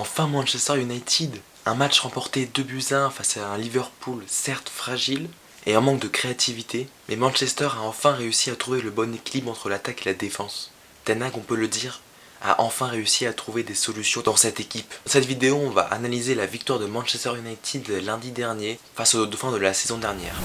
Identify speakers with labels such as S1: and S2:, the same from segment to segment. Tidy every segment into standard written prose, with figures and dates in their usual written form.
S1: Enfin Manchester United, un match remporté 2-1 face à un Liverpool certes fragile et en manque de créativité, mais Manchester a enfin réussi à trouver le bon équilibre entre l'attaque et la défense. Ten Hag, on peut le dire, a enfin réussi à trouver des solutions dans cette équipe. Dans cette vidéo, on va analyser la victoire de Manchester United lundi dernier face aux Dauphins de la saison dernière.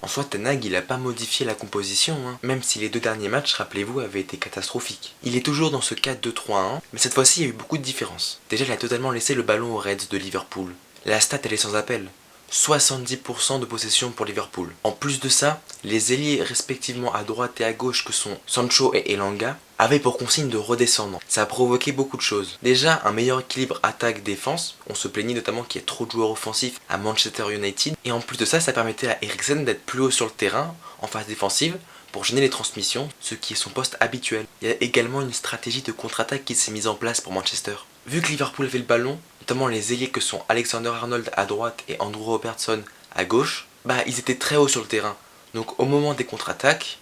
S1: En soi, Ten Hag, il n'a pas modifié la composition, même si les deux derniers matchs, rappelez-vous, avaient été catastrophiques. Il est toujours dans ce 4-2-3-1, mais cette fois-ci, il y a eu beaucoup de différences. Déjà, il a totalement laissé le ballon aux Reds de Liverpool. La stat, elle est sans appel. 70% de possession pour Liverpool. En plus de ça, les ailiers respectivement à droite et à gauche que sont Sancho et Elanga avaient pour consigne de redescendre. Ça a provoqué beaucoup de choses. Déjà, un meilleur équilibre attaque-défense. On se plaignait notamment qu'il y ait trop de joueurs offensifs à Manchester United. Et en plus de ça, ça permettait à Eriksen d'être plus haut sur le terrain, en phase défensive, pour gêner les transmissions, ce qui est son poste habituel. Il y a également une stratégie de contre-attaque qui s'est mise en place pour Manchester. Vu que Liverpool avait le ballon, notamment les ailiers que sont Alexander-Arnold à droite et Andrew Robertson à gauche, ils étaient très hauts sur le terrain. Donc au moment des contre-attaques,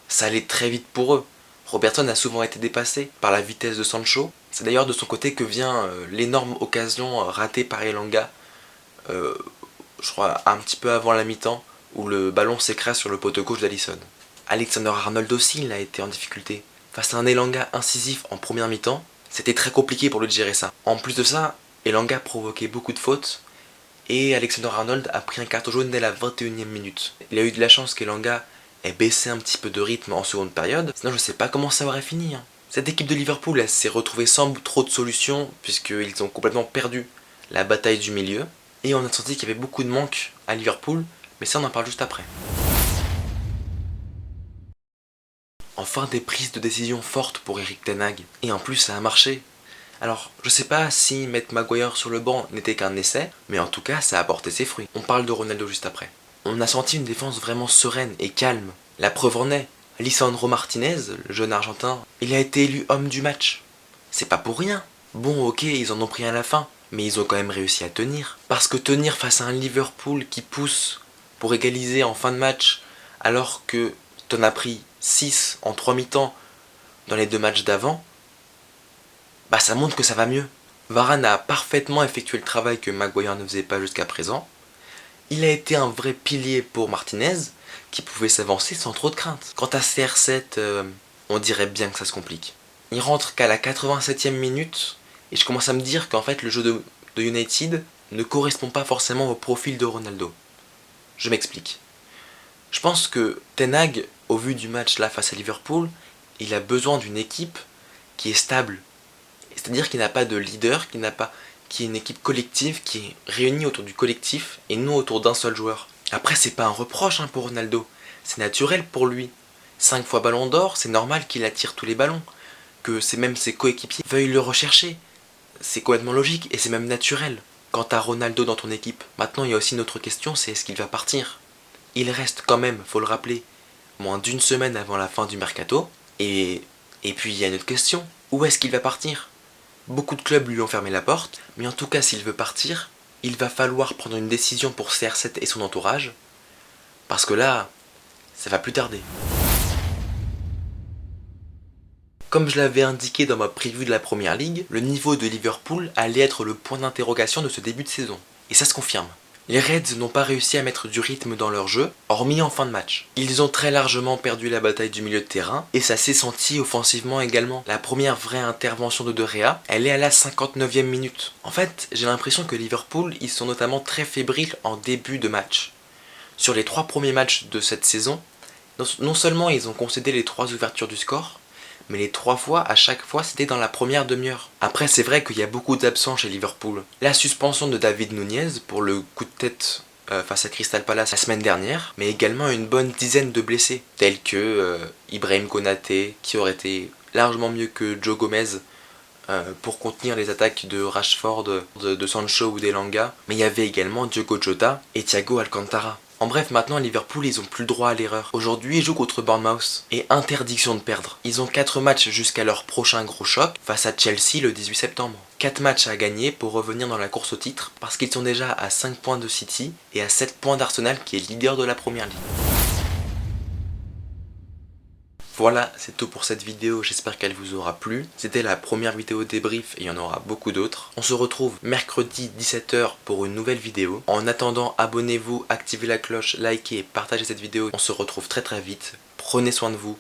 S1: ça allait très vite pour eux. Robertson a souvent été dépassé par la vitesse de Sancho. C'est d'ailleurs de son côté que vient l'énorme occasion ratée par Elanga, je crois un petit peu avant la mi-temps, où le ballon s'écrase sur le poteau gauche d'Alisson. Alexander-Arnold aussi, il a été en difficulté. Face à un Elanga incisif en première mi-temps, c'était très compliqué pour lui de gérer ça. En plus de ça, Elanga provoquait beaucoup de fautes et Alexander-Arnold a pris un carton jaune dès la 21e minute. Il a eu de la chance qu'Elanga ait baissé un petit peu de rythme en seconde période, sinon je sais pas comment ça aurait fini. Cette équipe de Liverpool, elle s'est retrouvée sans trop de solutions puisqu'ils ont complètement perdu la bataille du milieu et on a senti qu'il y avait beaucoup de manques à Liverpool, mais ça on en parle juste après. Enfin des prises de décision fortes pour Erik ten Hag, et en plus ça a marché. Alors, je sais pas si mettre Maguire sur le banc n'était qu'un essai, mais en tout cas ça a porté ses fruits. On parle de Ronaldo juste après. On a senti une défense vraiment sereine et calme. La preuve en est, Lisandro Martinez, le jeune argentin, il a été élu homme du match. C'est pas pour rien. Bon ok, ils en ont pris à la fin, mais ils ont quand même réussi à tenir. Parce que tenir face à un Liverpool qui pousse pour égaliser en fin de match, alors que t'en as pris 6 en 3 mi-temps dans les deux matchs d'avant, ça montre que ça va mieux. Varane a parfaitement effectué le travail que Maguire ne faisait pas jusqu'à présent. Il a été un vrai pilier pour Martinez, qui pouvait s'avancer sans trop de crainte. Quant à CR7, on dirait bien que ça se complique. Il rentre qu'à la 87e minute, et je commence à me dire qu'en fait le jeu de United ne correspond pas forcément au profil de Ronaldo. Je m'explique. Je pense que Ten Hag, au vu du match là face à Liverpool, il a besoin d'une équipe qui est stable. C'est-à-dire qu'il n'a pas de leader, qui est une équipe collective, qui est réunie autour du collectif et non autour d'un seul joueur. Après, c'est pas un reproche pour Ronaldo, c'est naturel pour lui. 5 fois ballon d'or, c'est normal qu'il attire tous les ballons, que même ses coéquipiers veuillent le rechercher. C'est complètement logique et c'est même naturel. Quant à Ronaldo dans ton équipe, maintenant il y a aussi une autre question, c'est est-ce qu'il va partir ? Il reste quand même, faut le rappeler, moins d'une semaine avant la fin du mercato. Et puis il y a une autre question, où est-ce qu'il va partir ? Beaucoup de clubs lui ont fermé la porte, mais en tout cas s'il veut partir, il va falloir prendre une décision pour CR7 et son entourage, parce que là, ça va plus tarder. Comme je l'avais indiqué dans ma preview de la Première Ligue, le niveau de Liverpool allait être le point d'interrogation de ce début de saison. Et ça se confirme. Les Reds n'ont pas réussi à mettre du rythme dans leur jeu, hormis en fin de match. Ils ont très largement perdu la bataille du milieu de terrain, et ça s'est senti offensivement également. La première vraie intervention de De Gea, elle est à la 59e minute. En fait, j'ai l'impression que Liverpool, ils sont notamment très fébriles en début de match. Sur les 3 premiers matchs de cette saison, non seulement ils ont concédé les 3 ouvertures du score, mais les 3 fois, à chaque fois, c'était dans la première demi-heure. Après, c'est vrai qu'il y a beaucoup d'absents chez Liverpool. La suspension de David Nunez pour le coup de tête face à Crystal Palace la semaine dernière, mais également une bonne dizaine de blessés, tels que Ibrahim Konaté, qui aurait été largement mieux que Joe Gomez pour contenir les attaques de Rashford, de Sancho ou d'Elanga, mais il y avait également Diogo Jota et Thiago Alcantara. En bref, maintenant à Liverpool, ils ont plus le droit à l'erreur. Aujourd'hui, ils jouent contre Bournemouth et interdiction de perdre. Ils ont 4 matchs jusqu'à leur prochain gros choc face à Chelsea le 18 septembre. 4 matchs à gagner pour revenir dans la course au titre parce qu'ils sont déjà à 5 points de City et à 7 points d'Arsenal qui est leader de la Première Ligue. Voilà, c'est tout pour cette vidéo, j'espère qu'elle vous aura plu. C'était la première vidéo débrief et il y en aura beaucoup d'autres. On se retrouve mercredi 17 h pour une nouvelle vidéo. En attendant, abonnez-vous, activez la cloche, likez et partagez cette vidéo. On se retrouve très vite. Prenez soin de vous